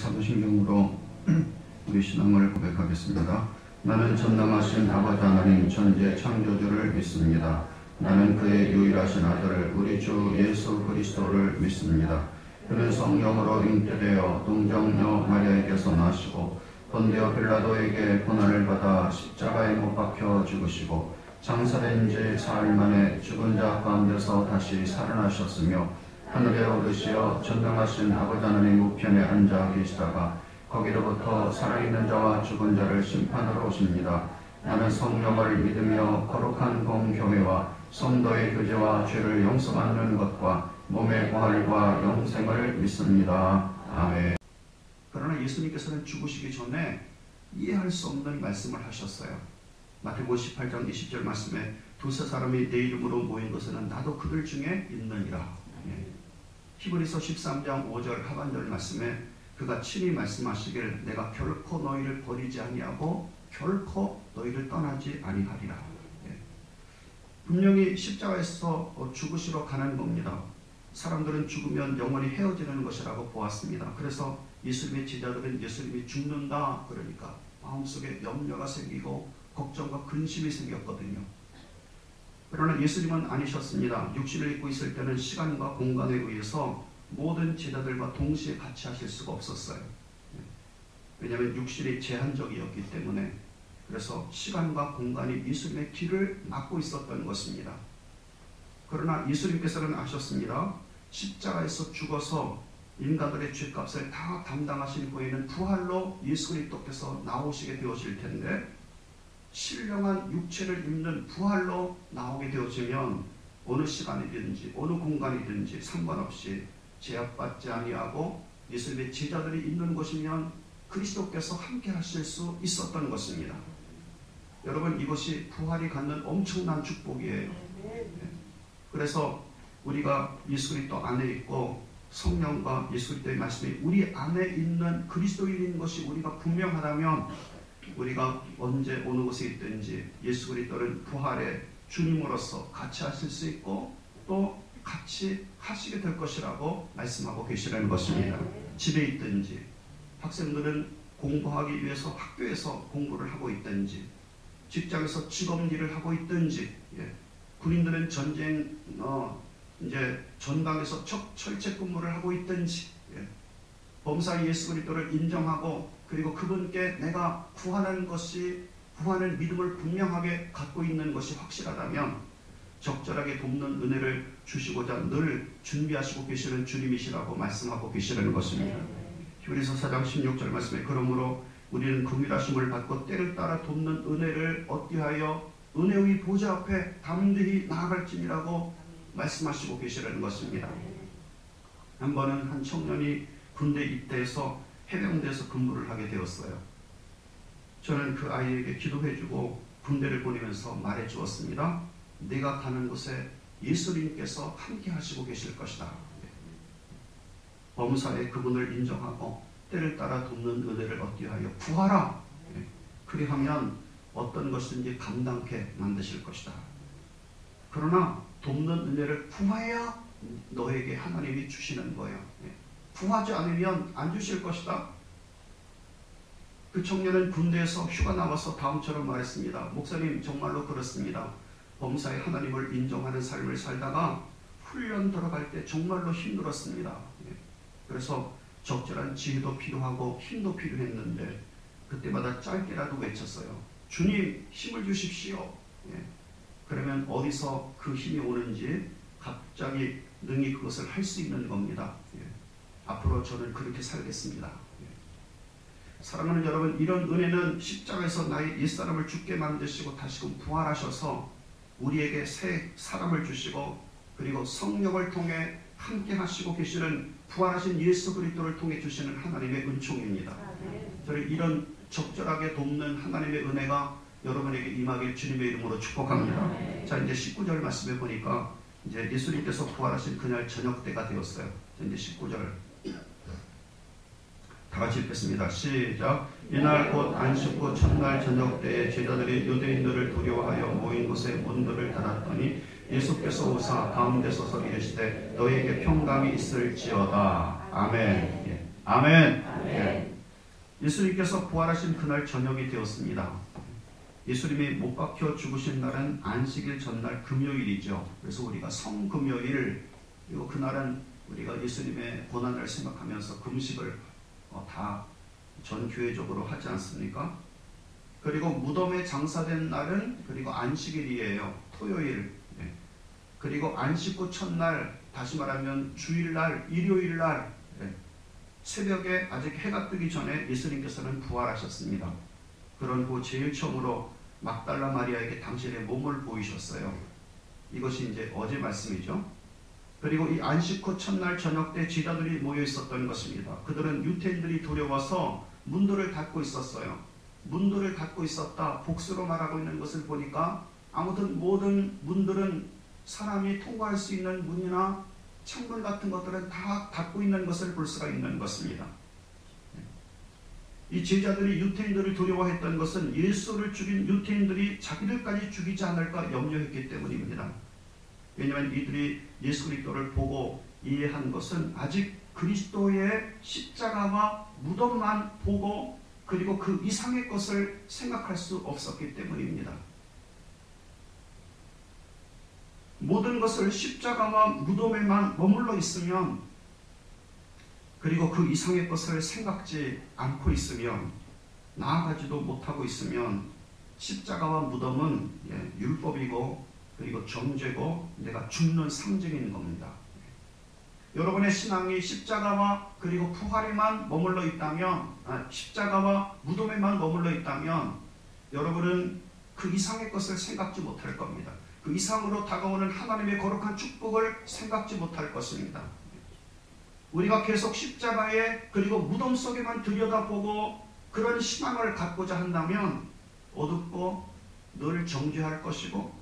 사도신경으로 우리 신앙을 고백하겠습니다. 나는 전능하신 아버지 하나님 천지의 창조주를 믿습니다. 나는 그의 유일하신 아들 우리 주 예수 그리스도를 믿습니다. 그는 성령으로 잉태되어 동정녀 마리아에게서 나시고 본디오 빌라도에게 고난을 받아 십자가에 못 박혀 죽으시고 장사된 지 사흘 만에 죽은 자 가운데서 다시 살아나셨으며 하늘에 오르시어 전능하신 아버지 하나님 우편에 앉아 계시다가 거기로부터 살아있는 자와 죽은 자를 심판하러 오십니다. 나는 성령을 믿으며 거룩한 공교회와 성도의 교제와 죄를 용서받는 것과 몸의 부활과 영생을 믿습니다. 아멘. 그러나 예수님께서는 죽으시기 전에 이해할 수 없는 말씀을 하셨어요. 마태복음 18장 20절 말씀에 두세 사람이 내 이름으로 모인 것에는 나도 그들 중에 있느니라. 히브리서 13장 5절 하반절 말씀에 그가 친히 말씀하시길 내가 결코 너희를 버리지 아니하고 결코 너희를 떠나지 아니하리라. 분명히 십자가에서 죽으시러 가는 겁니다. 사람들은 죽으면 영원히 헤어지는 것이라고 보았습니다. 그래서 예수님의 제자들은 예수님이 죽는다 그러니까 마음속에 염려가 생기고 걱정과 근심이 생겼거든요. 그러나 예수님은 아니셨습니다. 육신을 입고 있을 때는 시간과 공간에 의해서 모든 제자들과 동시에 같이 하실 수가 없었어요. 왜냐하면 육신이 제한적이었기 때문에. 그래서 시간과 공간이 예수님의 길을 막고 있었던 것입니다. 그러나 예수님께서는 아셨습니다. 십자가에서 죽어서 인간들의 죄값을 다 담당하신 후에는 부활로 예수 그리스도께서 나오시게 되어질 텐데 신령한 육체를 입는 부활로 나오게 되어지면 어느 시간이든지 어느 공간이든지 상관없이 제약받지 아니하고 예수님의 제자들이 있는 곳이면 그리스도께서 함께 하실 수 있었던 것입니다. 여러분, 이것이 부활이 갖는 엄청난 축복이에요. 그래서 우리가 예수 그리스도 안에 있고 성령과 예수 그리스도의 말씀이 우리 안에 있는 그리스도인인 것이 우리가 분명하다면 우리가 언제 어느 곳에 있든지 예수 그리스도는 부활의 주님으로서 같이 하실 수 있고 또 같이 하시게 될 것이라고 말씀하고 계시라는 것입니다. 집에 있든지 학생들은 공부하기 위해서 학교에서 공부를 하고 있든지 직장에서 직업 일을 하고 있든지 군인들은 전쟁 전방에서 철책 근무를 하고 있든지 범사 예수 그리스도를 인정하고 그리고 그분께 내가 구하는 믿음을 분명하게 갖고 있는 것이 확실하다면 적절하게 돕는 은혜를 주시고자 늘 준비하시고 계시는 주님이시라고 말씀하고 계시는 것입니다. 히브리서 4장 16절 말씀에 그러므로 우리는 긍휼하심을 받고 때를 따라 돕는 은혜를 얻기 위하여 은혜의 보좌 앞에 담대히 나아갈지니라고 말씀하시고 계시는 것입니다. 한 번은 한 청년이 군대 입대해서 해병대에서 근무를 하게 되었어요. 저는 그 아이에게 기도해주고 군대를 보내면서 말해주었습니다. 네가 가는 곳에 예수님께서 함께 하시고 계실 것이다. 범사에 그분을 인정하고 때를 따라 돕는 은혜를 얻기 위하여 구하라. 그리하면 어떤 것이든지 감당케 만드실 것이다. 그러나 돕는 은혜를 구해야 너에게 하나님이 주시는 거예요. 구하지 않으면 안 주실 것이다. 그 청년은 군대에서 휴가 나와서 다음처럼 말했습니다. 목사님, 정말로 그렇습니다. 범사에 하나님을 인정하는 삶을 살다가 훈련 들어갈 때 정말로 힘들었습니다. 그래서 적절한 지혜도 필요하고 힘도 필요했는데 그때마다 짧게라도 외쳤어요. 주님, 힘을 주십시오. 그러면 어디서 그 힘이 오는지 갑자기 능히 그것을 할 수 있는 겁니다. 앞으로 저는 그렇게 살겠습니다. 사랑하는 여러분, 이런 은혜는 십자가에서 나의 옛사람을 죽게 만드시고 다시금 부활하셔서 우리에게 새 사람을 주시고 그리고 성령을 통해 함께 하시고 계시는 부활하신 예수 그리스도를 통해 주시는 하나님의 은총입니다. 저는 이런 적절하게 돕는 하나님의 은혜가 여러분에게 임하길 주님의 이름으로 축복합니다. 자, 이제 19절 말씀에 보니까 이제 예수님께서 부활하신 그날 저녁 때가 되었어요. 자, 이제 19절 다 같이 읽겠습니다. 시작. 이날 곧 안식 후 첫날 저녁 때에 제자들이 유대인들을 두려워하여 모인 곳에 문들을 닫았더니 예수께서 오사 가운데 서서 이르시되 너희에게 평강이 있을지어다. 아멘. 아멘. 아멘. 예수님께서 부활하신 그날 저녁이 되었습니다. 예수님이 못 박혀 죽으신 날은 안식일 전날 금요일이죠. 그래서 우리가 성금요일, 그리고 그날은 우리가 예수님의 고난을 생각하면서 금식을 다 전 교회적으로 하지 않습니까? 그리고 무덤에 장사된 날은 그리고 안식일이에요. 토요일. 그리고 안식 후 첫날, 다시 말하면 주일날, 일요일날 새벽에 아직 해가 뜨기 전에 예수님께서는 부활하셨습니다. 그런 후 제일 처음으로 막달라 마리아에게 당신의 몸을 보이셨어요. 이것이 이제 어제 말씀이죠. 그리고 이 안식 후 첫날 저녁 때 제자들이 모여 있었던 것입니다. 그들은 유대인들이 두려워서 문들을 닫고 있었어요. 문들을 닫고 있었다. 복수로 말하고 있는 것을 보니까 아무튼 모든 문들은 사람이 통과할 수 있는 문이나 창문 같은 것들은 다 닫고 있는 것을 볼 수가 있는 것입니다. 이 제자들이 유대인들을 두려워했던 것은 예수를 죽인 유대인들이 자기들까지 죽이지 않을까 염려했기 때문입니다. 왜냐하면 이들이 예수 그리스도를 보고 이해한 것은 아직 그리스도의 십자가와 무덤만 보고 그리고 그 이상의 것을 생각할 수 없었기 때문입니다. 모든 것을 십자가와 무덤에만 머물러 있으면, 그리고 그 이상의 것을 생각지 않고 있으면, 나아가지도 못하고 있으면 십자가와 무덤은 율법이고 그리고 정죄고 내가 죽는 상징인 겁니다. 여러분의 신앙이 십자가와 그리고 부활에만 머물러 있다면, 십자가와 무덤에만 머물러 있다면 여러분은 그 이상의 것을 생각지 못할 겁니다. 그 이상으로 다가오는 하나님의 거룩한 축복을 생각지 못할 것입니다. 우리가 계속 십자가에 그리고 무덤 속에만 들여다보고 그런 신앙을 갖고자 한다면 어둡고 늘 정죄할 것이고,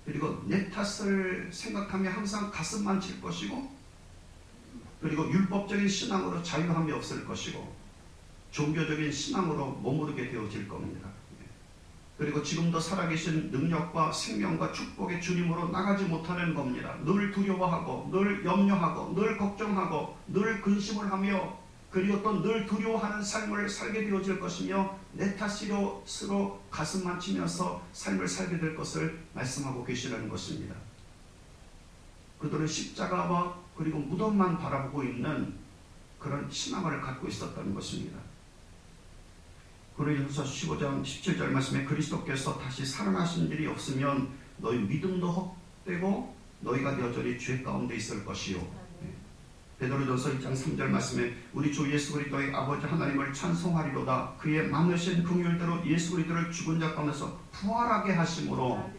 그리고 내 탓을 생각하며 항상 가슴만 칠 것이고, 그리고 율법적인 신앙으로 자유함이 없을 것이고, 종교적인 신앙으로 머무르게 되어질 겁니다. 그리고 지금도 살아계신 능력과 생명과 축복의 주님으로 나가지 못하는 겁니다. 늘 두려워하고 늘 염려하고 늘 걱정하고 늘 근심을 하며, 그리고 또 늘 두려워하는 삶을 살게 되어질 것이며, 내 탓으로 가슴만 치면서 삶을 살게 될 것을 말씀하고 계시는 것입니다. 그들은 십자가와 그리고 무덤만 바라보고 있는 그런 신앙을 갖고 있었던 것입니다. 고린도후서 15장 17절 말씀에 그리스도께서 다시 살아나신 일이 없으면 너희 믿음도 헛되고 너희가 여전히 죄 가운데 있을 것이요. 베드로전서 1장 3절 말씀에 우리 주 예수 그리스도의 아버지 하나님을 찬송하리로다. 그의 많으신 긍휼대로 예수 그리스도를 죽은 자 가운데서 부활하게 하심으로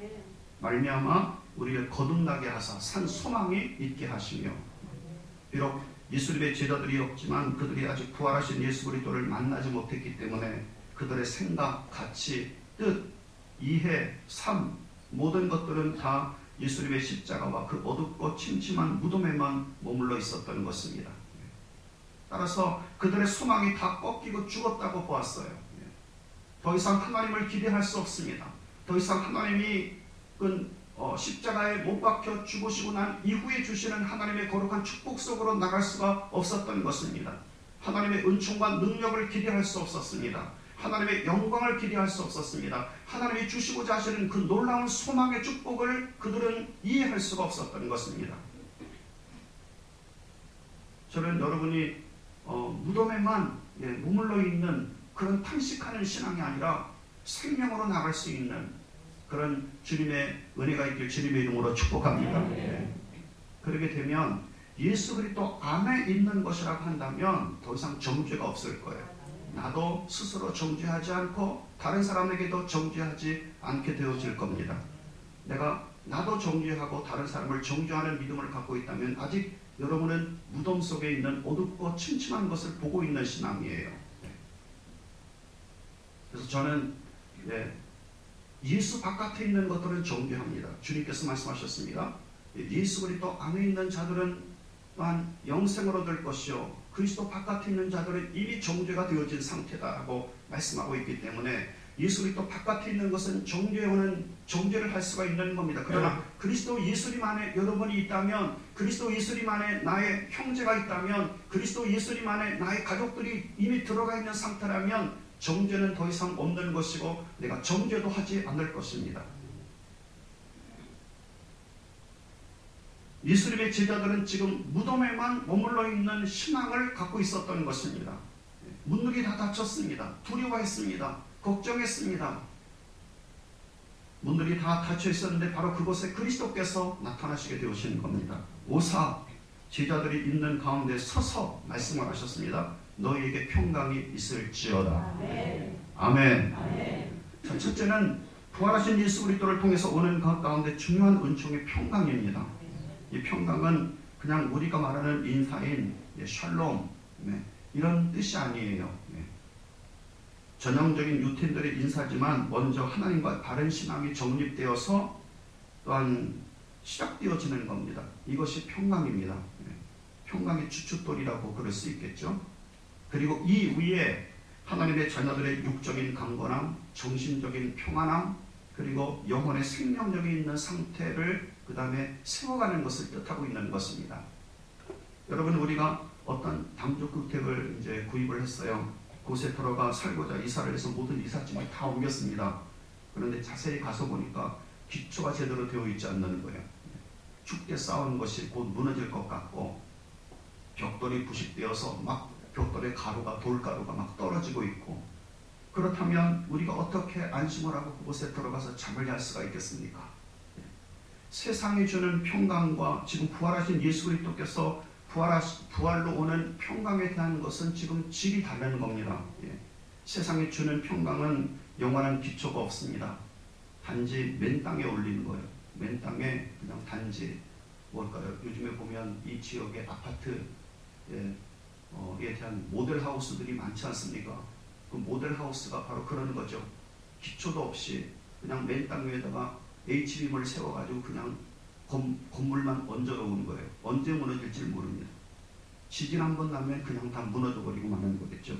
말미암아 우리를 거듭나게 하사 산 소망이 있게 하시며, 비록 예수님의 제자들이 없지만 그들이 아직 부활하신 예수 그리스도를 만나지 못했기 때문에 그들의 생각, 가치, 뜻, 이해, 삶, 모든 것들은 다 예수님의 십자가와 그 어둡고 침침한 무덤에만 머물러 있었던 것입니다. 따라서 그들의 소망이 다 꺾이고 죽었다고 보았어요. 더 이상 하나님을 기대할 수 없습니다. 더 이상 하나님이 십자가에 못 박혀 죽으시고 난 이후에 주시는 하나님의 거룩한 축복 속으로 나갈 수가 없었던 것입니다. 하나님의 은총과 능력을 기대할 수 없었습니다. 하나님의 영광을 기대할 수 없었습니다. 하나님이 주시고자 하시는 그 놀라운 소망의 축복을 그들은 이해할 수가 없었던 것입니다. 저는 여러분이 무덤에만 머물러 있는 그런 탄식하는 신앙이 아니라 생명으로 나갈 수 있는 그런 주님의 은혜가 있길 주님의 이름으로 축복합니다. 그렇게 되면 예수 그리스도 안에 있는 것이라고 한다면 더 이상 정죄가 없을 거예요. 나도 스스로 정죄하지 않고 다른 사람에게도 정죄하지 않게 되어질 겁니다. 나도 정죄하고 다른 사람을 정죄하는 믿음을 갖고 있다면 아직 여러분은 무덤 속에 있는 어둡고 침침한 것을 보고 있는 신앙이에요. 그래서 저는 예수 바깥에 있는 것들은 정죄합니다. 주님께서 말씀하셨습니다. 예수 그리스도 안에 있는 자들은 또한 영생을 얻을 것이요 그리스도 바깥에 있는 자들은 이미 정죄가 되어진 상태다라고 말씀하고 있기 때문에 예수 그리스도 바깥에 있는 것은 정죄하는 정죄를 할 수가 있는 겁니다. 그러나 그리스도 예수님 안에 여러분이 있다면, 그리스도 예수님 안에 나의 형제가 있다면, 그리스도 예수님 안에 나의 가족들이 이미 들어가 있는 상태라면 정죄는 더 이상 없는 것이고 내가 정죄도 하지 않을 것입니다. 예수님의 제자들은 지금 무덤에만 머물러 있는 신앙을 갖고 있었던 것입니다. 문들이 다 닫혔습니다. 두려워했습니다. 걱정했습니다. 문들이 다 닫혀 있었는데 바로 그곳에 그리스도께서 나타나시게 되오시는 겁니다. 오사 제자들이 있는 가운데 서서 말씀을 하셨습니다. 너희에게 평강이 있을지어다. 아멘. 아멘. 아멘. 자, 첫째는 부활하신 예수 그리스도를 통해서 오는 것 가운데 중요한 은총이 평강입니다. 이 평강은 그냥 우리가 말하는 인사인 샬롬 이런 뜻이 아니에요. 전형적인 유태인들의 인사지만 먼저 하나님과 바른 신앙이 정립되어서 또한 시작되어지는 겁니다. 이것이 평강입니다. 평강의 주춧돌이라고 그럴 수 있겠죠. 그리고 이 위에 하나님의 자녀들의 육적인 강건함, 정신적인 평안함, 그리고 영혼의 생명력이 있는 상태를 그 다음에 세워가는 것을 뜻하고 있는 것입니다. 여러분, 우리가 어떤 당족주택을 이제 구입을 했어요. 곳에 들어가 살고자 이사를 해서 모든 이삿짐을 다 옮겼습니다. 그런데 자세히 가서 보니까 기초가 제대로 되어 있지 않는 거예요. 죽게 쌓은 것이 곧 무너질 것 같고, 벽돌이 부식되어서 막 벽돌의 가루가, 돌가루가 막 떨어지고 있고, 그렇다면 우리가 어떻게 안심을 하고 그곳에 들어가서 잠을 잘 수가 있겠습니까? 세상이 주는 평강과 지금 부활하신 예수 그리스도께서 부활로 오는 평강에 대한 것은 지금 질이 다른 겁니다. 세상이 주는 평강은 영원한 기초가 없습니다. 단지 맨 땅에 올리는 거예요. 맨 땅에 그냥 단지 뭘까요? 요즘에 보면 이 지역의 아파트에 대한 모델하우스들이 많지 않습니까? 그 모델하우스가 바로 그런 거죠. 기초도 없이 그냥 맨 땅 위에다가 H빔을 세워가지고 그냥 건물만 얹어 놓은 거예요. 언제 무너질지 모릅니다. 지진 한번 나면 그냥 다 무너져 버리고 마는 거겠죠.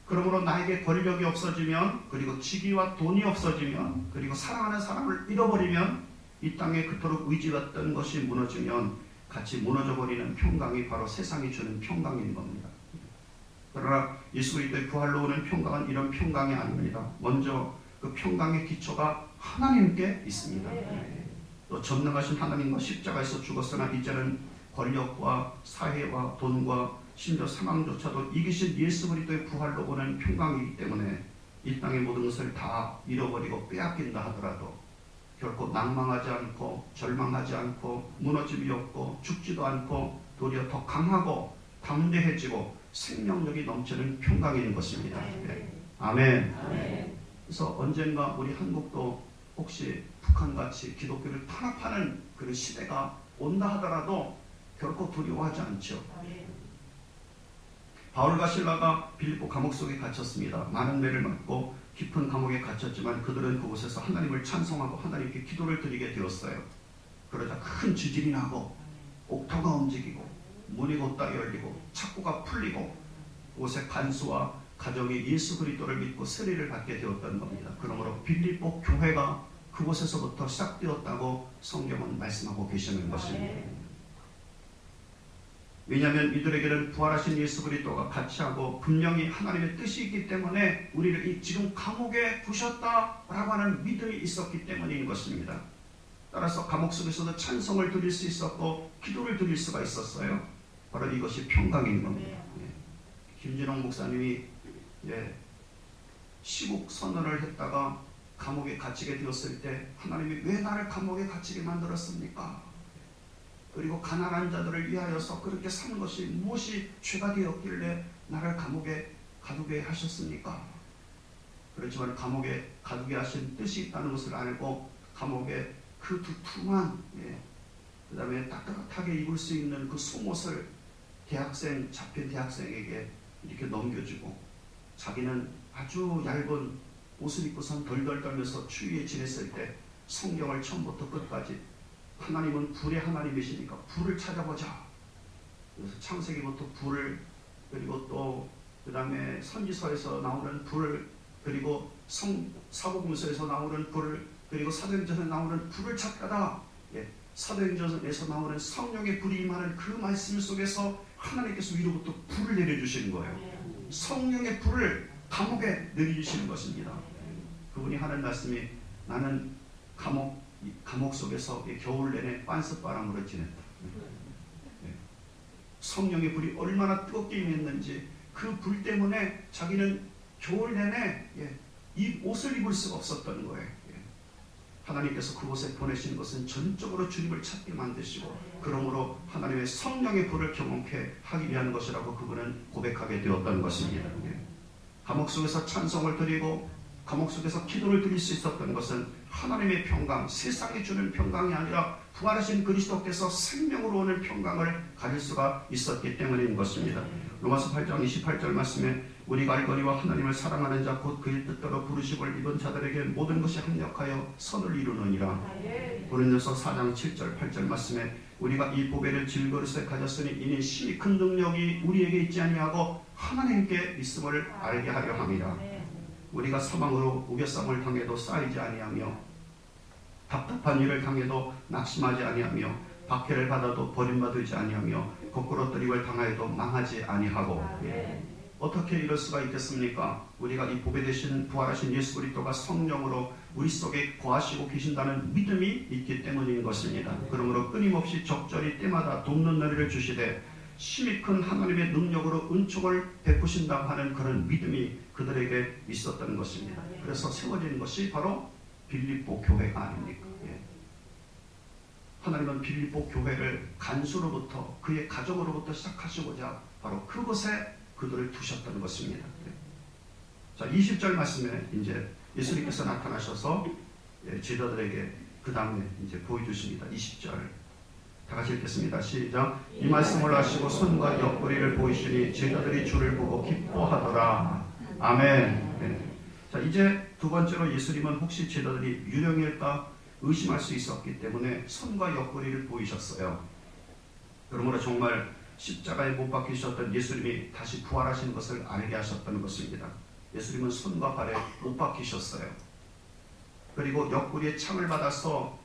그러므로 나에게 권력이 없어지면, 그리고 직위와 돈이 없어지면, 그리고 사랑하는 사람을 잃어버리면, 이 땅에 그토록 의지했던 것이 무너지면 같이 무너져 버리는 평강이 바로 세상이 주는 평강인 겁니다. 그러나 예수 그리스도의 부활로 오는 평강은 이런 평강이 아닙니다. 먼저 그 평강의 기초가 하나님께 있습니다. 또 전능하신 하나님과 십자가에서 죽었으나 이제는 권력과 사회와 돈과 심지어 사망조차도 이기신 예수 그리스도의 부활로 오는 평강이기 때문에 이 땅의 모든 것을 다 잃어버리고 빼앗긴다 하더라도 결코 낭망하지 않고 절망하지 않고 무너짐이 없고 죽지도 않고 도리어 더 강하고 담대해지고 생명력이 넘치는 평강인 것입니다. 아멘. 아멘. 그래서 언젠가 우리 한국도 혹시 북한같이 기독교를 탄압하는 그런 시대가 온다 하더라도 결코 두려워하지 않죠. 바울과 실라가 빌립보 감옥 속에 갇혔습니다. 많은 매를 맞고 깊은 감옥에 갇혔지만 그들은 그곳에서 하나님을 찬송하고 하나님께 기도를 드리게 되었어요. 그러자 큰 지진이 나고 옥토가 움직이고 문이 곧다 열리고 창고가 풀리고 그곳에 간수와 가정이 예수 그리스도를 믿고 세례를 받게 되었던 겁니다. 그러므로 빌립보 교회가 그곳에서부터 시작되었다고 성경은 말씀하고 계시는 것입니다. 왜냐하면 이들에게는 부활하신 예수 그리스도가 같이 하고 분명히 하나님의 뜻이 있기 때문에 우리를 지금 감옥에 부셨다라고 하는 믿음이 있었기 때문인 것입니다. 따라서 감옥 속에서도 찬송을 드릴 수 있었고 기도를 드릴 수가 있었어요. 바로 이것이 평강인 겁니다. 김진홍 목사님이 시국 선언을 했다가 감옥에 갇히게 되었을 때 하나님이 왜 나를 감옥에 갇히게 만들었습니까? 그리고 가난한 자들을 위하여서 그렇게 사는 것이 무엇이 죄가 되었길래 나를 감옥에 가두게 하셨습니까? 그렇지만 감옥에 가두게 하신 뜻이 있다는 것을 알고 감옥에 그 두툼한 그 다음에 따뜻하게 입을 수 있는 그 속옷을 잡힌 대학생에게 이렇게 넘겨주고 자기는 아주 얇은 옷을 입고선 덜덜 떨면서 추위에 지냈을 때 성경을 처음부터 끝까지 하나님은 불의 하나님이시니까 불을 찾아보자. 그래서 창세기부터 불을, 그리고 또 그 다음에 선지서에서 나오는 불을, 그 그리고 사복음서에서 나오는 불을, 그리고 사도행전에서 나오는 불을 찾다가 사도행전에서 나오는 성령의 불이 임하는 그 말씀 속에서 하나님께서 위로부터 불을 내려주시는 거예요. 성령의 불을 감옥에 내려주시는 것입니다. 그분이 하는 말씀이 나는 감옥 속에서 겨울 내내 빤스바람으로 지냈다. 성령의 불이 얼마나 뜨겁게 임했는지 그 불 때문에 자기는 겨울 내내 이 옷을 입을 수가 없었던 거예요. 하나님께서 그곳에 보내신 것은 전적으로 주님을 찾게 만드시고 그러므로 하나님의 성령의 불을 경험케 하기 위한 것이라고 그분은 고백하게 되었던 것입니다. 감옥 속에서 찬송을 드리고 감옥 속에서 기도를 드릴 수 있었던 것은 하나님의 평강, 세상이 주는 평강이 아니라 부활하신 그리스도께서 생명으로 오는 평강을 가질 수가 있었기 때문인 것입니다. 로마서 8장 28절 말씀에 우리가 알거니와 하나님을 사랑하는 자 곧 그의 뜻대로 부르심을 입은 자들에게 모든 것이 합력하여 선을 이루느니라. 고린도서 4장 7절 8절 말씀에 우리가 이 보배를 질그릇에 가졌으니 이는 심히 큰 능력이 우리에게 있지 아니하고 하나님께 있음을 알게 하려 함이라. 우리가 사망으로 우겨쌈을 당해도 쌓이지 아니하며 답답한 일을 당해도 낙심하지 아니하며 박해를 받아도 버림받지 아니하며 거꾸로 뜨림을 당하여도 망하지 아니하고. 어떻게 이럴 수가 있겠습니까? 우리가 이 보배 되신 부활하신 예수 그리스도가 성령으로 우리 속에 거하시고 계신다는 믿음이 있기 때문인 것입니다. 그러므로 끊임없이 적절히 때마다 돕는 은혜를 주시되 심히 큰 하나님의 능력으로 은총을 베푸신다고 하는 그런 믿음이 그들에게 있었던 것입니다. 그래서 세워진 것이 바로 빌립보 교회가 아닙니까? 하나님은 빌립보 교회를 간수로부터 그의 가정으로부터 시작하시고자 바로 그곳에 그들을 두셨던 것입니다. 자, 20절 말씀에 이제 예수님께서 나타나셔서 제자들에게 그 다음에 이제 보여주십니다. 20절 다 같이 읽겠습니다. 시작. 이 말씀을 하시고 손과 옆구리를 보이시니 제자들이 주를 보고 기뻐하더라. 아멘. 자, 이제 두 번째로 예수님은 혹시 제자들이 유령일까 의심할 수 있었기 때문에 손과 옆구리를 보이셨어요. 그러므로 정말 십자가에 못 박히셨던 예수님이 다시 부활하신 것을 알게 하셨던 것입니다. 예수님은 손과 발에 못 박히셨어요. 그리고 옆구리에 창을 받아서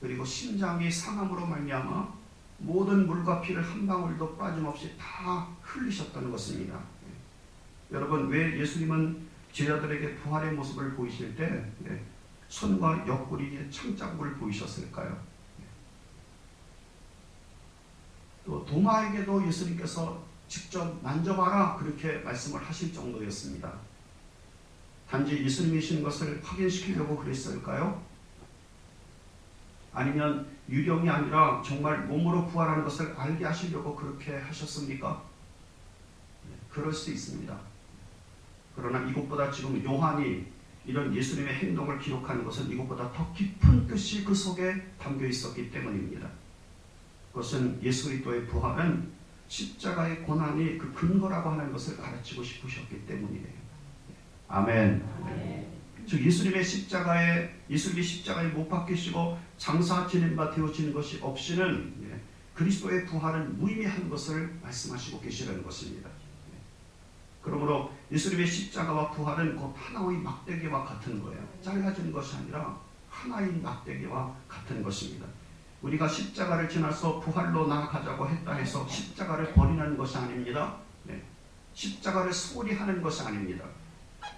그리고 심장이 상함으로 말미암아 모든 물과 피를 한 방울도 빠짐없이 다 흘리셨던 것입니다. 여러분, 왜 예수님은 제자들에게 부활의 모습을 보이실 때 손과 옆구리에 창자국을 보이셨을까요? 또 도마에게도 예수님께서 직접 만져봐라 그렇게 말씀을 하실 정도였습니다. 단지 예수님이신 것을 확인시키려고 그랬을까요? 아니면 유령이 아니라 정말 몸으로 부활하는 것을 알게 하시려고 그렇게 하셨습니까? 그럴 수 있습니다. 그러나 이것보다 지금 요한이 이런 예수님의 행동을 기록하는 것은 이것보다 더 깊은 뜻이 그 속에 담겨 있었기 때문입니다. 그것은 예수 그리스도의 부활은 십자가의 고난이 그 근거라고 하는 것을 가르치고 싶으셨기 때문이에요. 아멘. 즉 예수님이 십자가에 못 박히시고 장사 지낸 바 되어지는 것이 없이는 그리스도의 부활은 무의미한 것을 말씀하시고 계시라는 것입니다. 그러므로 예수님의 십자가와 부활은 곧 하나의 막대기와 같은 거예요. 잘라진 것이 아니라 하나의 막대기와 같은 것입니다. 우리가 십자가를 지나서 부활로 나아가자고 했다 해서 십자가를 버리는 것이 아닙니다. 십자가를 소홀히 하는 것이 아닙니다.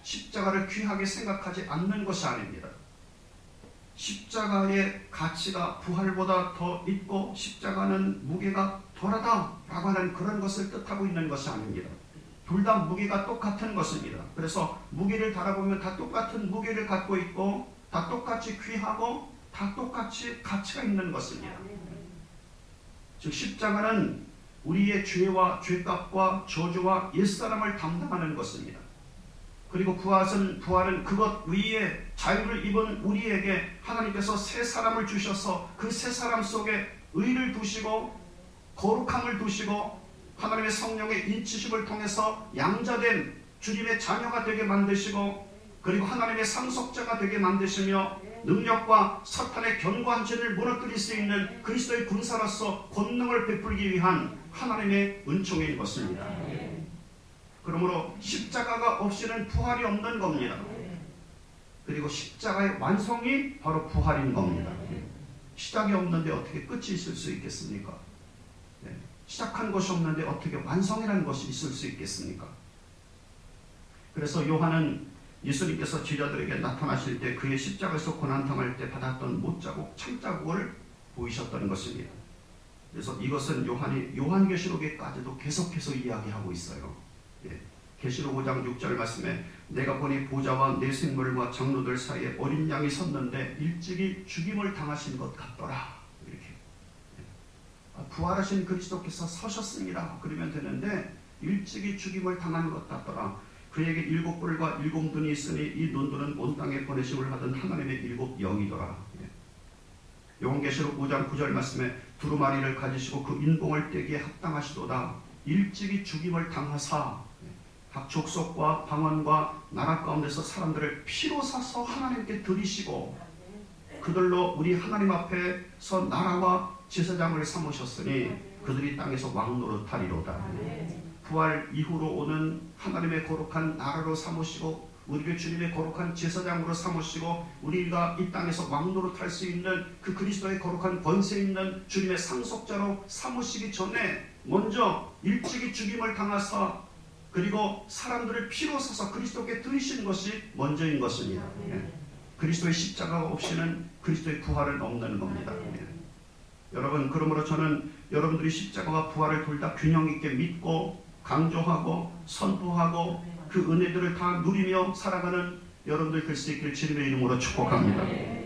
십자가를 귀하게 생각하지 않는 것이 아닙니다. 십자가의 가치가 부활보다 더 있고 십자가는 무게가 덜하다 라고 하는 그런 것을 뜻하고 있는 것이 아닙니다. 둘 다 무게가 똑같은 것입니다. 그래서 무게를 달아보면 다 똑같은 무게를 갖고 있고 다 똑같이 귀하고 다 똑같이 가치가 있는 것입니다. 즉 십자가는 우리의 죄와 죄값과 저주와 옛사람을 담당하는 것입니다. 그리고 부활은 그것 위에 자유를 입은 우리에게 하나님께서 새 사람을 주셔서 그 새 사람 속에 의를 두시고 거룩함을 두시고 하나님의 성령의 인치심을 통해서 양자된 주님의 자녀가 되게 만드시고 그리고 하나님의 상속자가 되게 만드시며 능력과 사탄의 견고한 죄를 무너뜨릴 수 있는 그리스도의 군사로서 권능을 베풀기 위한 하나님의 은총인 것입니다. 그러므로 십자가가 없이는 부활이 없는 겁니다. 그리고 십자가의 완성이 바로 부활인 겁니다. 시작이 없는데 어떻게 끝이 있을 수 있겠습니까? 시작한 것이 없는데 어떻게 완성이라는 것이 있을 수 있겠습니까? 그래서 요한은 예수님께서 제자들에게 나타나실 때 그의 십자가에서 고난당할 때 받았던 못자국, 창자국을 보이셨다는 것입니다. 그래서 이것은 요한이 요한계시록에까지도 계속해서 이야기하고 있어요. 계시록 5장 6절 말씀에 내가 보니 보좌와 내 생물과 장로들 사이에 어린 양이 섰는데 일찍이 죽임을 당하신 것 같더라. 이렇게 부활하신 그리스도께서 서셨습니다. 그러면 되는데 일찍이 죽임을 당한 것 같더라. 그에게 7뿔과 7눈이 있으니 이 눈들은 온 땅에 보내심을 받은 하나님의 7 영이더라. 요한계시록 5장 9절 말씀에 두루마리를 가지시고 그 인봉을 떼기에 합당하시도다. 일찍이 죽임을 당하사 각 족속과 방언과 나라 가운데서 사람들을 피로 사서 하나님께 드리시고 그들로 우리 하나님 앞에서 나라와 제사장을 삼으셨으니 그들이 땅에서 왕노릇하리로다. 부활 이후로 오는 하나님의 거룩한 나라로 삼으시고 우리를 주님의 거룩한 제사장으로 삼으시고 우리가 이 땅에서 왕노릇할 수 있는 그 그리스도의 거룩한 권세 있는 주님의 상속자로 삼으시기 전에 먼저 일찍이 죽임을 당하사 그리고 사람들을 피로 사서 그리스도께 드리신 것이 먼저인 것입니다. 그리스도의 십자가 없이는 그리스도의 부활은 없는 겁니다. 여러분, 그러므로 저는 여러분들이 십자가와 부활을 둘 다 균형 있게 믿고 강조하고 선포하고 그 은혜들을 다 누리며 살아가는 여러분들 될 수 있기를 주님의 이름으로 축복합니다.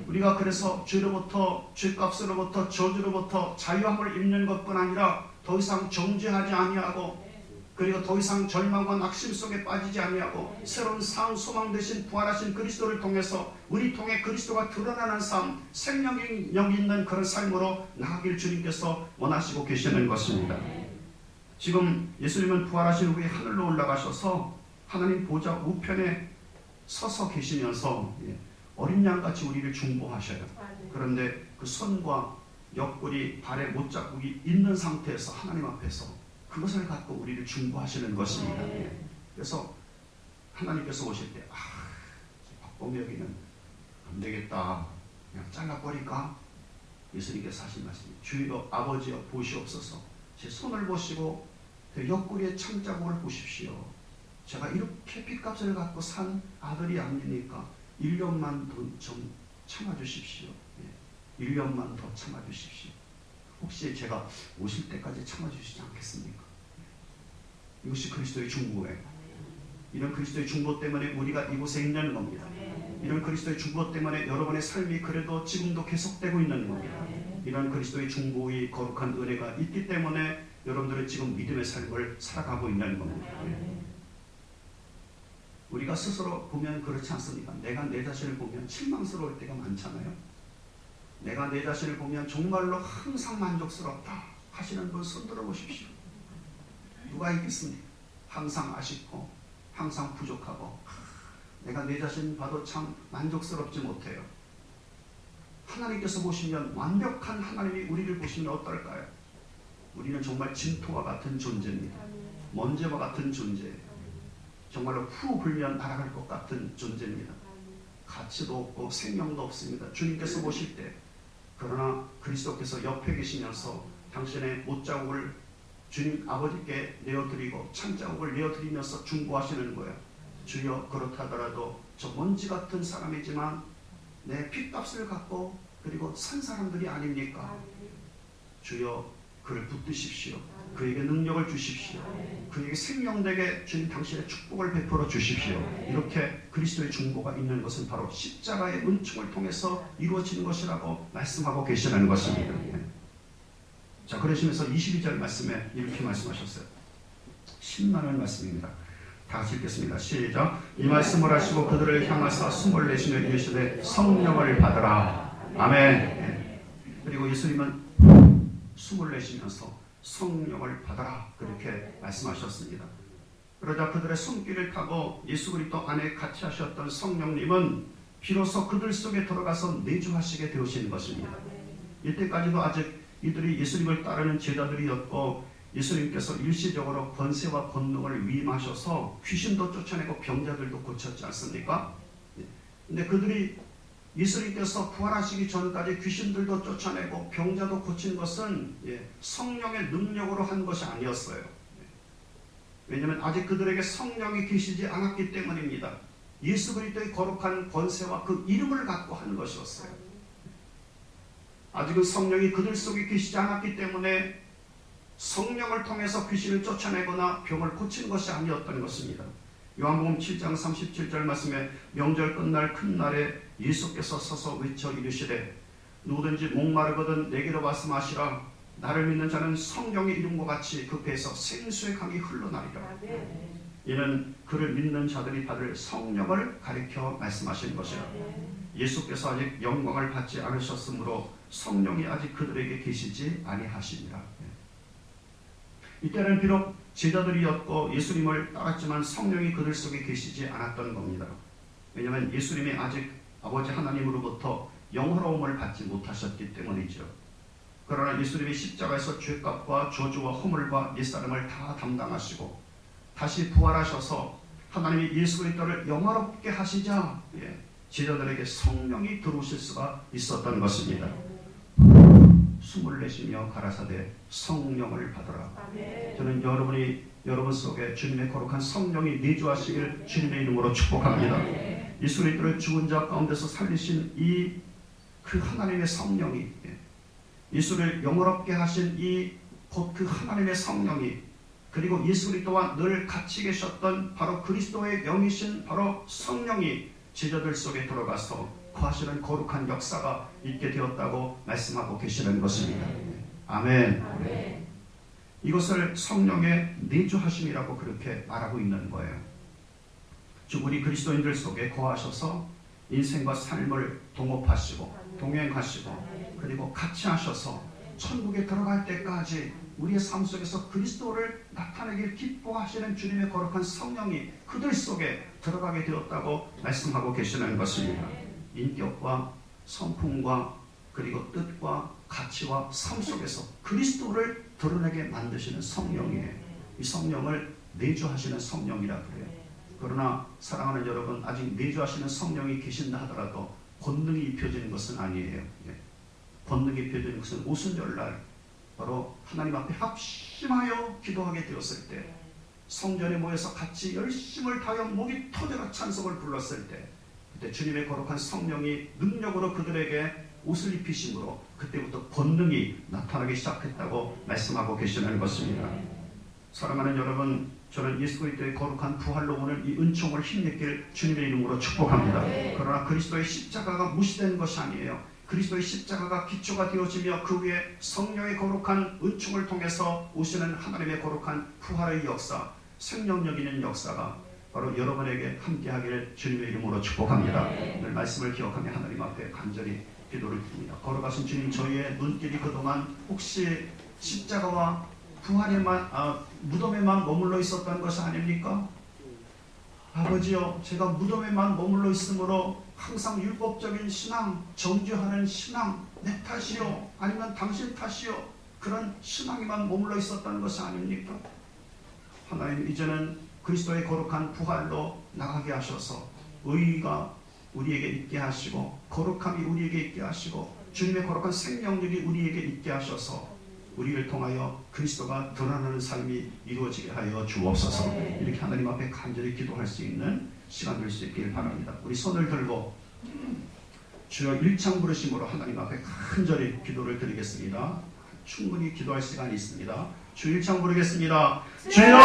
우리가 그래서 죄로부터, 죄값으로부터, 저주로부터 자유함을 입는 것뿐 아니라 더 이상 정죄하지 아니하고 그리고 더 이상 절망과 낙심 속에 빠지지 아니하고 새로운 상 소망 되신 부활하신 그리스도를 통해서 우리 통해 그리스도가 드러나는 삶, 생명이 있는 그런 삶으로 나아가길 주님께서 원하시고 계시는 것입니다. 지금 예수님은 부활하신 후에 하늘로 올라가셔서 하나님 보좌 우편에 서서 계시면서 어린 양같이 우리를 중보하셔요. 그런데 그 손과 옆구리, 발에 못자국이 있는 상태에서 하나님 앞에서 그것을 갖고 우리를 중보하시는 것입니다. 그래서 하나님께서 오실 때 박범이 여기는 안 되겠다. 그냥 잘라버릴까? 예수님께서 하신 말씀이 주여 아버지여 보시옵소서. 제 손을 보시고 그 옆구리의 창자국을 보십시오. 제가 이렇게 핏값을 갖고 산 아들이 아닙니까? 1년만 좀 참아주십시오. 1년만 더 참아주십시오. 혹시 제가 오실 때까지 참아주시지 않겠습니까? 이것이 그리스도의 중보예요. 이런 그리스도의 중보 때문에 우리가 이곳에 있는 겁니다. 이런 그리스도의 중보 때문에 여러분의 삶이 그래도 지금도 계속되고 있는 겁니다. 이런 그리스도의 중보의 거룩한 은혜가 있기 때문에 여러분들은 지금 믿음의 삶을 살아가고 있는 겁니다. 우리가 스스로 보면 그렇지 않습니까? 내가 내 자신을 보면 실망스러울 때가 많잖아요. 내가 내 자신을 보면 정말로 항상 만족스럽다 하시는 분 손 들어 보십시오. 누가 있겠습니까? 항상 아쉽고 항상 부족하고 내가 내 자신 봐도 참 만족스럽지 못해요. 하나님께서 보시면 완벽한 하나님이 우리를 보시면 어떨까요? 우리는 정말 진토와 같은 존재입니다. 먼지와 같은 존재예요. 정말로 후 불면 날아갈 것 같은 존재입니다. 가치도 없고 생명도 없습니다. 주님께서 보실 때 그러나 그리스도께서 옆에 계시면서 당신의 못자국을 주님 아버지께 내어드리고 창자국을 내어드리면서 중보하시는 거예요. 주여 그렇다더라도 저 먼지 같은 사람이지만 내 핏값을 갖고 그리고 산 사람들이 아닙니까? 주여 그를 붙드십시오. 그에게 능력을 주십시오. 그에게 생명되게 주님 당신의 축복을 베풀어 주십시오. 이렇게 그리스도의 중보가 있는 것은 바로 십자가의 은총을 통해서 이루어지는 것이라고 말씀하고 계시는 것입니다. 자, 그러시면서 22절 말씀에 이렇게 말씀하셨어요. 신나는 말씀입니다. 다 같이 읽겠습니다. 시작. 이 말씀을 하시고 그들을 향하사 숨을 내쉬며 이르시되 성령을 받으라. 아멘. 그리고 예수님은 숨을 내쉬면서 성령을 받아라 그렇게 말씀하셨습니다. 그러자 그들의 손길을 타고 예수 그리스도 안에 같이 하셨던 성령님은 비로소 그들 속에 들어가서 내주하시게 되오신 것입니다. 이때까지도 아직 이들이 예수님을 따르는 제자들이었고 예수님께서 일시적으로 권세와 권능을 위임하셔서 귀신도 쫓아내고 병자들도 고쳤지 않습니까? 근데 그들이 예수님께서 부활하시기 전까지 귀신들도 쫓아내고 병자도 고친 것은 성령의 능력으로 한 것이 아니었어요. 왜냐하면 아직 그들에게 성령이 계시지 않았기 때문입니다. 예수 그리스도의 거룩한 권세와 그 이름을 갖고 한 것이었어요. 아직은 성령이 그들 속에 계시지 않았기 때문에 성령을 통해서 귀신을 쫓아내거나 병을 고친 것이 아니었던 것입니다. 요한복음 7장 37절 말씀에 명절 끝날 큰 날에 예수께서 서서 외쳐 이르시되 누구든지 목마르거든 내게로 와서 마시라. 나를 믿는 자는 성령의 이름과 같이 그 배에서 생수의 강이 흘러나리라. 이는 그를 믿는 자들이 받을 성령을 가리켜 말씀하시는 것이라. 예수께서 아직 영광을 받지 않으셨으므로 성령이 아직 그들에게 계시지 아니하시니라. 이때는 비록 제자들이었고 예수님을 따랐지만 성령이 그들 속에 계시지 않았던 겁니다. 왜냐하면 예수님이 아직 아버지 하나님으로부터 영화로움을 받지 못하셨기 때문이죠. 그러나 예수님이 십자가에서 죄값과 저주와 허물과 옛사람을 다 담당하시고 다시 부활하셔서 하나님이 예수 그리스도를 영화롭게 하시자 제자들에게 성령이 들어오실 수가 있었던 것입니다. 숨을 내쉬며 가라사대 성령을 받으라. 저는 여러분 속에 주님의 거룩한 성령이 내주하시길 주님의 이름으로 축복합니다. 예수 그리스도를 죽은 자 가운데서 살리신 그 하나님의 성령이 예수를 영화롭게 하신 곧 그 하나님의 성령이 그리고 예수 그리스도와 늘 같이 계셨던 바로 그리스도의 영이신 바로 성령이 제자들 속에 들어가서 거하시는 거룩한 역사가 있게 되었다고 말씀하고 계시는 것입니다. 아멘. 이것을 성령의 내주하심이라고 그렇게 말하고 있는 거예요. 즉 우리 그리스도인들 속에 거하셔서 인생과 삶을 동업하시고 동행하시고 그리고 같이 하셔서 천국에 들어갈 때까지 우리의 삶 속에서 그리스도를 나타내길 기뻐하시는 주님의 거룩한 성령이 그들 속에 들어가게 되었다고 말씀하고 계시는 것입니다. 인격과 성품과 그리고 뜻과 가치와 삶 속에서 그리스도를 드러내게 만드시는 성령이에요. 이 성령을 내주하시는 성령이라 그래요. 그러나 사랑하는 여러분, 아직 내주하시는 성령이 계신다 하더라도 권능이 입혀지는 것은 아니에요. 권능이 입혀지는 것은 오순절날 바로 하나님 앞에 합심하여 기도하게 되었을 때, 성전에 모여서 같이 열심을 다하여 목이 터져라 찬송을 불렀을 때, 그때 주님의 거룩한 성령이 능력으로 그들에게 옷을 입히심으로 그때부터 권능이 나타나기 시작했다고 말씀하고 계시는 것입니다. 사랑하는 여러분, 저는 예수 그리스도의 거룩한 부활로 오는 이 은총을 힘입길 주님의 이름으로 축복합니다. 그러나 그리스도의 십자가가 무시된 것이 아니에요. 그리스도의 십자가가 기초가 되어지며 그 위에 성령의 거룩한 은총을 통해서 오시는 하나님의 거룩한 부활의 역사, 생명력 있는 역사가 바로 여러분에게 함께하기를 주님의 이름으로 축복합니다. 오늘 말씀을 기억하며 하나님 앞에 간절히 기도를 드립니다. 걸어가신 주님, 저희의 눈길이 그동안 혹시 십자가와 부활에만 무덤에만 머물러 있었던 것이 아닙니까? 아버지여, 제가 무덤에만 머물러 있으므로 항상 율법적인 신앙, 정죄하는 신앙, 내 탓이요 아니면 당신 탓이요 그런 신앙에만 머물러 있었던 것이 아닙니까? 하나님, 이제는 그리스도의 거룩한 부활로 나가게 하셔서 의의가 우리에게 있게 하시고 거룩함이 우리에게 있게 하시고 주님의 거룩한 생명력이 우리에게 있게 하셔서 우리를 통하여 그리스도가 드러나는 삶이 이루어지게 하여 주옵소서. 이렇게 하나님 앞에 간절히 기도할 수 있는 시간 될 수 있길 바랍니다. 우리 손을 들고 주여 일창 부르심으로 하나님 앞에 간절히 기도를 드리겠습니다. 충분히 기도할 시간이 있습니다. 주 일창 부르겠습니다. 주여!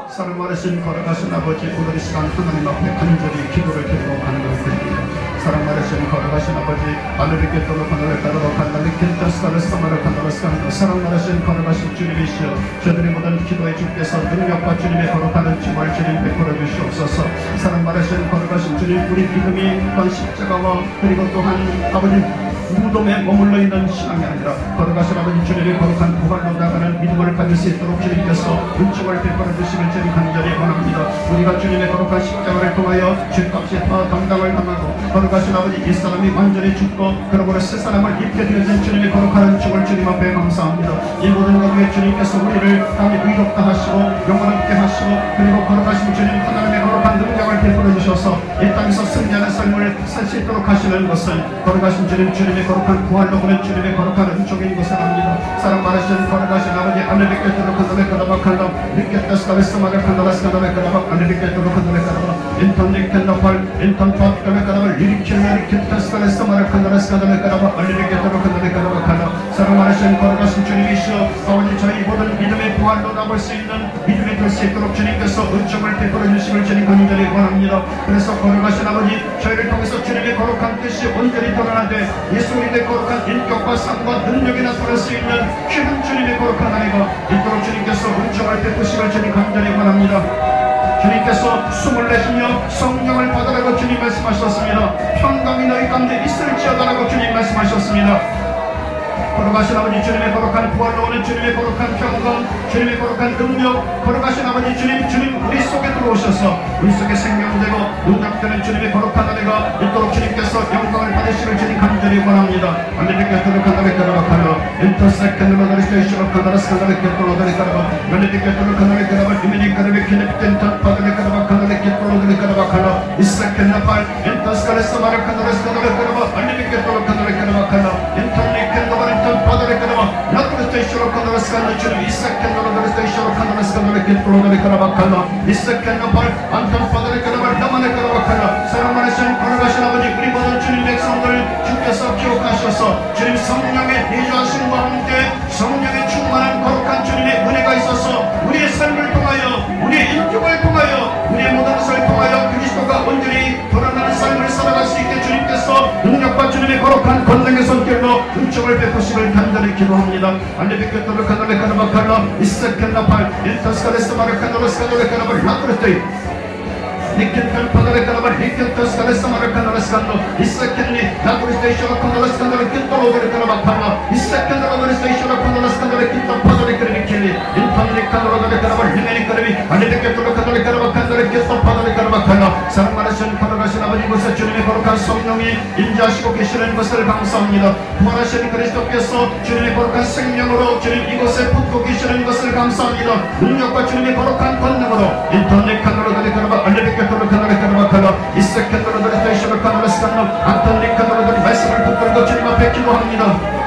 사랑 많으신 걸어가신 아버지, 오늘 이 시간 하나님 앞에 간절히 기도를 드리고 간구를 드립니다. 사랑 많으신 걸어가신 아버지, 하늘을 깼도록 하늘을 따르고 간다를 깼다 스타를 스타를 간다를 스타를 사랑 많으신 걸어가신 주님이시여, 저들의 모든 기도에 주께서 능력과 주님의 거룩한 은총을 주님 베풀어 주시옵소서. 사랑 많으신 걸어가신 주님, 우리 믿음이 또한 십자가와 그리고 또한 아버지 무덤에 머물러 있는 신앙이 아니라 걸어가신 아버지 주님의 거룩한 부활로 나가는 믿음을 가질 수 있도록 주님께서 은총을 베풀어 주시길 주님 간절히 원합니다. 우리가 주님의 거룩한 십자가를 통하여 죄값이 다 담당을 당하고 거룩하신 아버지 옛사람이 완전히 죽고 그러므로 새사람을 입게 되어진 주님의 거룩한 은총을 주님 앞에 감사합니다. 이 모든 것 위에 주님께서 우리를 땅에 의롭다 하시고 영원하게 하시고 그리고 거룩하신 주님 하나님의 거룩한 능력을 영광을 베풀어 주셔서 이 땅에서 승리하는 삶을 살 수 있도록 하시는 것을 거룩하신 주님, 주님의 거룩한 부활로 보는 주님의 거룩한 은총인 것을 압니다. 사랑 많으신 거룩하신 아버지, 하늘의 곁으로 건너며 가다박한다 리켓다스가베스 마가칸다라스가다메 가다박 하늘의 곁으로 건너며 가다박 인턴 리켓나팔 인턴 파트가메 가다박 리릭킬나 리켓다스가베스 마가칸다라스가다메 가다박 하늘의 곁으로 건너며 가다박한다. 사랑 많으신 거룩하신 주님이시여, 아버지 저희 모든 믿음의 부활로 남을 수 있는 믿음이 될 수 있도록 주님께서 은총을 베풀어 주심을 주님 간절히 원합니다. 그래서 거룩하신 아버지, 저희를 통해서 주님의 거룩한 뜻이 온전히 드러나되 예수 그리스도의 거룩한 인격과 삶과 능력이 나타날 수 있는 귀한 주님의 거룩한 은혜가 있도록 주님께서 은총을 베푸심을 주님 간절히 원합니다. 주님께서 숨을 내쉬며 성령을 받으라고 주님 말씀하셨습니다. 평강이 너희 가운데 있을지어다라고 주님 말씀하셨습니다. 거룩하신 아버지, 주님의 거룩한 부활로 오는 주님의 거룩한 평강, 주님의 거룩한 능력, 거룩하신 아버지 주님 우리 속에 들어오셔서 우리 속에 생명되고 능력되는 주님의 거룩한 은혜가 있도록 주님께서 영광을 받으시길 주님 간절히 원합니다. 안되니까 거룩한 가라바카라 인터세컨으로 다리스테이션을 가다라스카다를 겟돌로 다리카라바 안되니까 거룩한 가라바 이메니카르베 키네피텐탄 파드레 가라바카다레 겟돌로 다리카라바카라 이세컨나팔 인터스카레스 마라카다라스카다레 가라바 안되니까 거룩한 가라바카라 인터네켄도바렌 Padre Canava, Nathan Station of Canavascana, Chili, second of the station of Canavascana, get through the Caravacana, is second of Anton Padre Canava, Damana Caravacana, Saramanation, Conversation of the Gribble, Chili, Alexander, Chukasa, Kyokasha, Chili, 성령의 대조하심과 함께 성령의 충만한 거룩한 주님의 은혜가 있어서 우리의 삶을 통하여, 우리의 인격을 통하여, 우리의 모든 것을 통하여 그리스도가 온전히 드러나는 삶을 살아갈 수 있게 주님께서 능력과 주님의 거룩한 권능의 손길로 은총을 베푸심을 간절히 기도합니다. 안데비케토르 카나레 카나바카나 이세켄나팔 인터스카레스 마르카노르스카노레 카나발 라크르테이 니켄탄 파다레 카나발 니켄터스카레스 마르카노르스카노 이세켄니 라크르테이쇼 카나르스카노레 킨토로레 카나바카나 이세켄나로레스테이쇼 카나르스카노레 킨토 파다레 크리미킬리 인판리 카노로레 카나발 리메니카르비 안데비케토르 카나레 카나바칸노레 킨토 파다레 카나바카나 사랑하신 거룩하신 아버지, 이곳에 주님의 거룩한 성령이 임재하시고 계시는 것을 감사합니다. 부활하신 그리스도께서 주님의 거룩한 생명으로 주님 이곳에 붙고 계시는 것을 감사합니다. 능력과 주님의 거룩한 권능으로 인터넷 카노로 다리카나바 알레비케토르 카노레 카나바카나 이세켄노로 다리테이션을 카노레스카노 안톤리 카노로 다리 말씀을 붙들고 주님 앞에 기도합니다.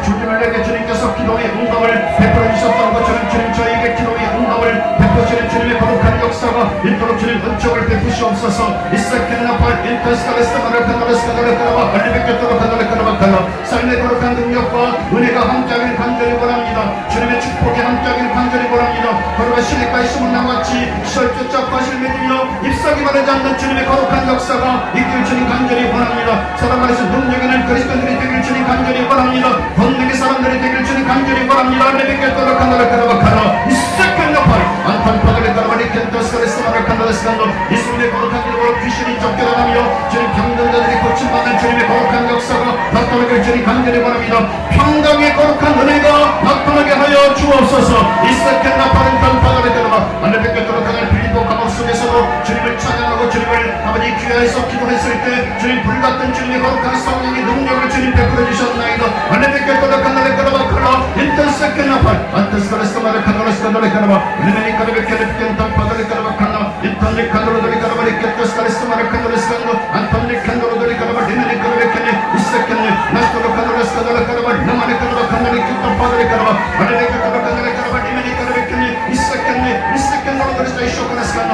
주님을 내게 주님께서 기도의 응답을 베풀어 주셨다는 것처럼 주님 저희에게 기도의 응답을 베푸시는 주님의 거룩한 역사가 있도록 주님 은총을 베푸시옵소서. 이세켄나팔 인터스카레스 마르카노레스카노레카나바 알리베케토로 카노레카나바카나 삶의 거룩한 능력과 은혜가 함께하길 간절히 원합니다. 주님의 축복이 함께하길 간절히 원합니다. 거룩한 시내가의 심은나무 같이 시절조차 과실 맺으며 잎사귀 마르지 않는 주님의 거룩한 역사가 있길 주님 간절히 원합니다. 사람 안에서 능력에는 그리스도인들이 되길 주님 간절히 원합니다. 권능의 사람들이 되길 주님 간절히 원합니다. 레베케토로 카노레카나바카나 이세켄나팔 안탄 파드레 카나바리 켄토스카레스 마르카노레스카노 이스라엘의 거룩한 이름으로 귀신이 쫓겨나가며 주님 병들자들이 고침받는 주님의 거룩한 역사가 나타나길 주님 간절히 원합니다. 평강의 거룩한 은혜가 나타나게 하여 주옵소서. 이세켄나팔 안탄 파드레 카나바 안레베케토로 카나바리 빌리보 감옥 속에서도 주님을 찬양하고 주님을 아버지 귀하에서 기도했을 때 주님 불같은 주님의 거룩한 성령의 능력을 주님 베풀어 주셨나이다. 안레베케토로 카나레 카나바카나 인터세켄나팔 안테스카레스 마르카노레스카노레 카나바 리메니카레베케레피켄탄 파드레 카나바카나 인턴리 카노로드리 카나바리 켓토스카레스 마르카노레스카노 안톤리 카노로드리 카나바 리메니카레베케네 이세켄네 나스토로 카노레스카노레 카나바 나마네 카나바 카나리 켓토 파드레 카나바 안레베케토로 카나레 카나바 리메니카레베케네 이세켄네 이세켄노로드리 이쇼카레스카노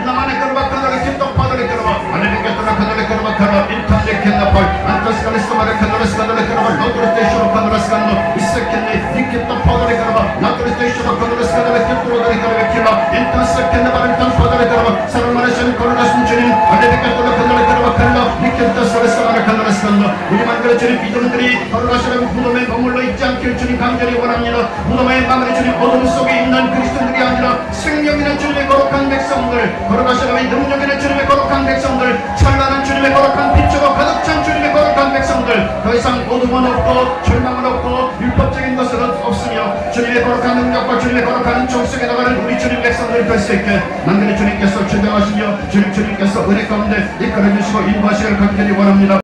나마네 카나바 카나리 켓토 파드레 카나바 안레베케토로 카나레 카나바 카나 인턴리 켄나팔 안토스카레스 마르카노레스카노레 카나바 노드레스테이쇼로 카노레스카노 이세켄네 니켓토 파드레 카나바 나토레스테이쇼로 카노레스카노레 켓토로드리 카나베킬라 인터세켄나바 인턴 파드레 카나바 사랑 많으신 거룩하신 주님 안레베케토로 카나레 카나바 칼라 니켓토스카레스 마르카노레스카노 우리만 그래 주님 믿음들이 거룩하시라고 무덤에 머물러 있지 않길 주님 간절히 원합니다. 무덤의 마무리 주님 어둠 속에 있는 그리스도인들이 아니라 생명이는 주님의 거룩한 백성들, 거룩하시라고 능력이는 주님의 거룩한 백성들, 찬란한 주님의 거룩한 빛으로 가득 찬 주님의 거룩한 백성들, 더 이상 어둠은 없고 절망은 없고 율법적인 것은 없으며 주님의 거룩한 능력과 주님의 거룩한 은총 속에 나가는 우리 주님 백성들이 될 수 있게 만드는 주님께서 주장하시며 주님께서 은혜 가운데 이끌어 주시고 인도하시기를 간절히 원합니다.